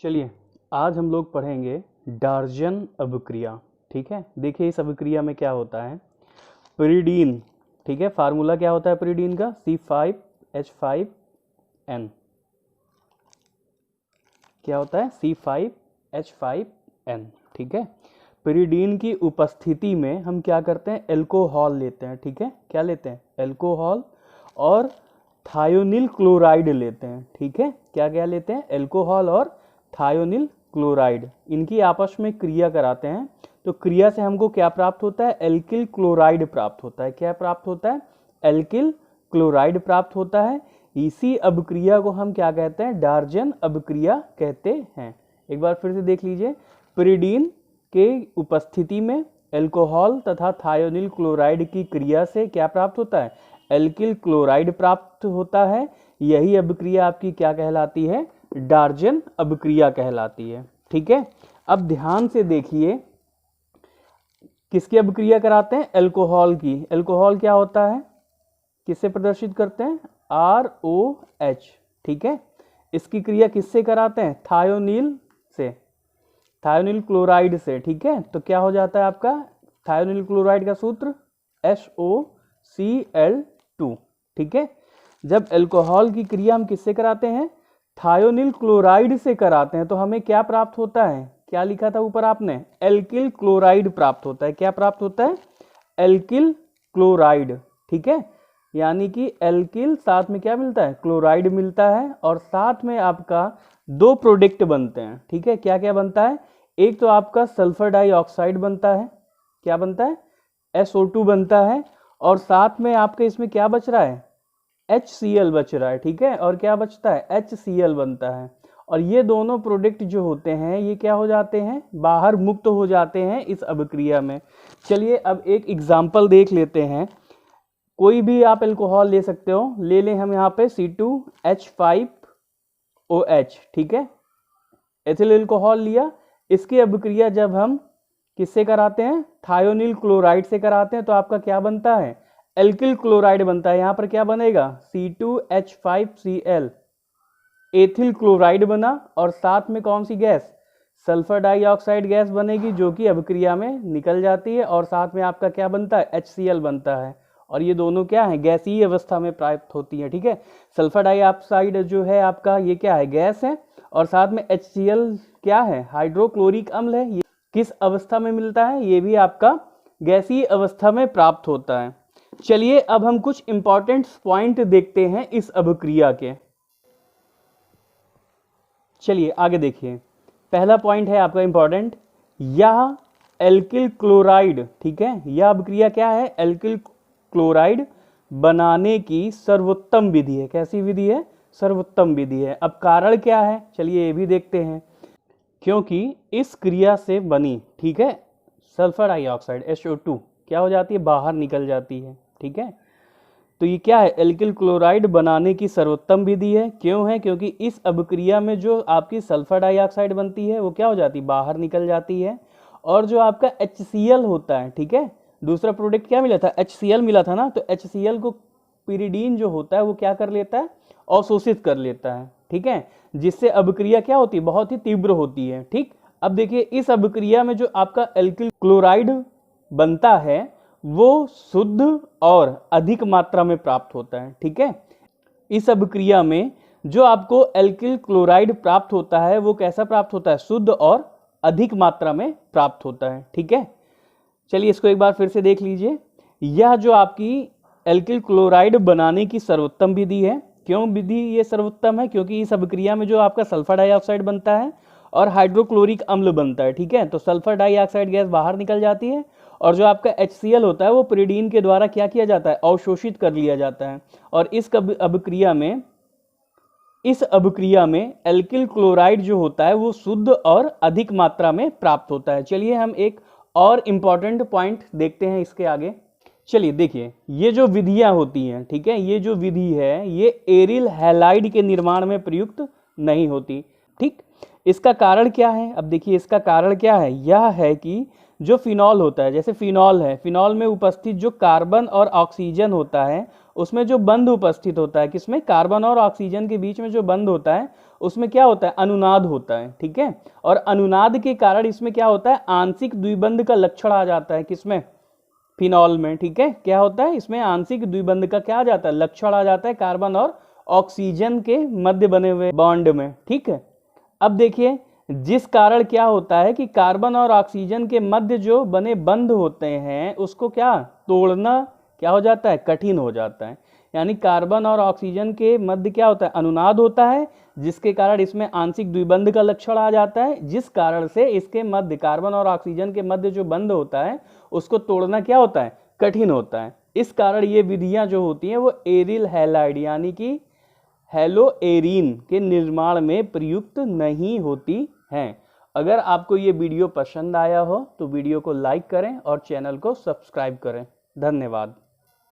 चलिए आज हम लोग पढ़ेंगे डार्जन अभिक्रिया। ठीक है, देखिए इस अभिक्रिया में क्या होता है। pyridine, ठीक है, फार्मूला क्या होता है pyridine का, C5H5N। क्या होता है, C5H5N। ठीक है, pyridine की उपस्थिति में हम क्या करते हैं, एल्कोहल लेते हैं। ठीक है, क्या लेते हैं, एल्कोहल और थायोनिल क्लोराइड लेते हैं। ठीक है, क्या क्या लेते हैं, एल्कोहल और थायोनिल क्लोराइड, इनकी आपस में क्रिया कराते हैं। तो क्रिया से हमको क्या प्राप्त होता है, एल्किल क्लोराइड प्राप्त होता है। क्या प्राप्त होता है, एल्किल क्लोराइड प्राप्त होता है। इसी अभिक्रिया को हम क्या कहते हैं, डार्जन अभिक्रिया कहते हैं। एक बार फिर से देख लीजिए, pyridine के उपस्थिति में एल्कोहल तथा थायोनिल क्लोराइड की क्रिया से क्या प्राप्त होता है, एल्किल क्लोराइड प्राप्त होता है। यही अभिक्रिया आपकी क्या कहलाती है, डार्जन अभिक्रिया कहलाती है। ठीक है, अब ध्यान से देखिए, किसकी अभिक्रिया कराते हैं, एल्कोहल की। एल्कोहल क्या होता है, किससे प्रदर्शित करते हैं, ROH। ठीक है, इसकी क्रिया किससे कराते हैं, थायोनिल से, थायोनिल क्लोराइड से। ठीक है, तो क्या हो जाता है आपका, थायोनिल क्लोराइड का सूत्र SOCl2। ठीक है, जब एल्कोहल की क्रिया हम किससे कराते हैं, थायोनिल क्लोराइड से कराते हैं, तो हमें क्या प्राप्त होता है, क्या लिखा था ऊपर आपने, एल्किल क्लोराइड प्राप्त होता है। क्या प्राप्त होता है, एल्किल क्लोराइड। ठीक है, यानी कि एल्किल साथ में क्या मिलता है, क्लोराइड मिलता है, और साथ में आपका दो प्रोडक्ट बनते हैं। ठीक है, क्या क्या बनता है, एक तो आपका सल्फर डाइऑक्साइड बनता है, क्या बनता है, SO2 बनता है, और साथ में आपके इसमें क्या बच रहा है, HCl बच रहा है। ठीक है, और क्या बचता है, HCl बनता है। और ये दोनों प्रोडक्ट जो होते हैं ये क्या हो जाते हैं, बाहर मुक्त हो जाते हैं इस अभिक्रिया में। चलिए अब एक एग्जाम्पल देख लेते हैं। कोई भी आप एल्कोहल ले सकते हो, ले लें हम यहाँ पे C2H5OH। ठीक है, एथिल एल्कोहल लिया, इसकी अभिक्रिया जब हम किससे कराते हैं, थायोनिल क्लोराइड से कराते हैं, तो आपका क्या बनता है, एल्किल क्लोराइड बनता है। यहाँ पर क्या बनेगा, C2H5Cl, एथिल क्लोराइड बना, और साथ में कौन सी गैस, सल्फर डाइऑक्साइड गैस बनेगी, जो कि अभिक्रिया में निकल जाती है, और साथ में आपका क्या बनता है, HCl बनता है। और ये दोनों क्या है, गैसीय अवस्था में प्राप्त होती है। ठीक है, सल्फर डाइऑक्साइड जो है आपका, ये क्या है, गैस है, और साथ में HCl क्या है, हाइड्रोक्लोरिक अम्ल है। ये किस अवस्था में मिलता है, ये भी आपका गैसीय अवस्था में प्राप्त होता है। चलिए अब हम कुछ इंपॉर्टेंट पॉइंट देखते हैं इस अभिक्रिया के। चलिए आगे देखिए, पहला पॉइंट है आपका इंपॉर्टेंट, यह एल्किल क्लोराइड, ठीक है, यह अभिक्रिया क्या है, एल्किल क्लोराइड बनाने की सर्वोत्तम विधि है। कैसी विधि है, सर्वोत्तम विधि है। अब कारण क्या है, चलिए ये भी देखते हैं। क्योंकि इस क्रिया से बनी, ठीक है, सल्फर डाइऑक्साइड SO2 क्या हो जाती है, बाहर निकल जाती है। ठीक है, तो ये क्या है, एल्किल क्लोराइड बनाने की सर्वोत्तम विधि है। क्यों है, क्योंकि इस अभिक्रिया में जो आपकी सल्फर डाइऑक्साइड बनती है वो क्या हो जाती है, बाहर निकल जाती है। और जो आपका HCl होता है, ठीक है, दूसरा प्रोडक्ट क्या मिला था, HCl मिला था ना, तो HCl को pyridine जो होता है वो क्या कर लेता है, अवशोषित कर लेता है। ठीक है, जिससे अभिक्रिया क्या होती है, बहुत ही तीव्र होती है। ठीक, अब देखिए इस अभिक्रिया में जो आपका एल्किल क्लोराइड बनता है वो शुद्ध और अधिक मात्रा में प्राप्त होता है। ठीक है, इस अभिक्रिया में जो आपको एल्किल क्लोराइड प्राप्त होता है वो कैसा प्राप्त होता है, शुद्ध और अधिक मात्रा में प्राप्त होता है। ठीक है, चलिए इसको एक बार फिर से देख लीजिए। यह जो आपकी एल्किल क्लोराइड बनाने की सर्वोत्तम विधि है। क्यों विधि ये सर्वोत्तम है, क्योंकि इस अभिक्रिया में जो आपका सल्फर डाइऑक्साइड बनता है और हाइड्रोक्लोरिक अम्ल बनता है। ठीक है, तो सल्फर डाइऑक्साइड गैस बाहर निकल जाती है, और जो आपका HCl होता है वो pyridine के द्वारा क्या किया जाता है, अवशोषित कर लिया जाता है। और इस अभिक्रिया में एल्किल क्लोराइड जो होता है वो शुद्ध और अधिक मात्रा में प्राप्त होता है। चलिए हम एक और इम्पॉर्टेंट पॉइंट देखते हैं इसके आगे। चलिए देखिए, ये जो विधियां होती हैं, ठीक है, ये जो विधि है ये एरिल हैलाइड के निर्माण में प्रयुक्त नहीं होती। ठीक, इसका कारण क्या है, अब देखिए इसका कारण क्या है, यह है कि जो फिनॉल होता है, जैसे फिनॉल है, फिनॉल में उपस्थित जो कार्बन और ऑक्सीजन होता है उसमें जो बंध उपस्थित होता है, किसमें, कार्बन और ऑक्सीजन के बीच में जो बंध होता है उसमें क्या होता है, अनुनाद होता है, ठीक है। और अनुनाद के कारण इसमें क्या होता है, आंशिक द्विबंध का लक्षण आ जाता है, किसमें, फिनॉल में, ठीक है। क्या होता है इसमें, आंशिक द्विबंध का क्या आ जाता है, लक्षण आ जाता है कार्बन और ऑक्सीजन के मध्य बने हुए बॉन्ड में, ठीक है। अब देखिए, जिस कारण क्या होता है कि कार्बन और ऑक्सीजन के मध्य जो बने बंध होते हैं उसको क्या, तोड़ना क्या हो जाता है, कठिन हो जाता है। यानी कार्बन और ऑक्सीजन के मध्य क्या होता है, अनुनाद होता है, जिसके कारण इसमें आंशिक द्विबंध का लक्षण आ जाता है, जिस कारण से इसके मध्य, कार्बन और ऑक्सीजन के मध्य जो बंध होता है उसको तोड़ना क्या होता है, कठिन होता है। इस कारण ये विधियां जो होती हैं वो एरिल हैलाइड यानी कि हैलोएरीन के निर्माण में प्रयुक्त नहीं होती हैं। अगर आपको ये वीडियो पसंद आया हो तो वीडियो को लाइक करें और चैनल को सब्सक्राइब करें। धन्यवाद।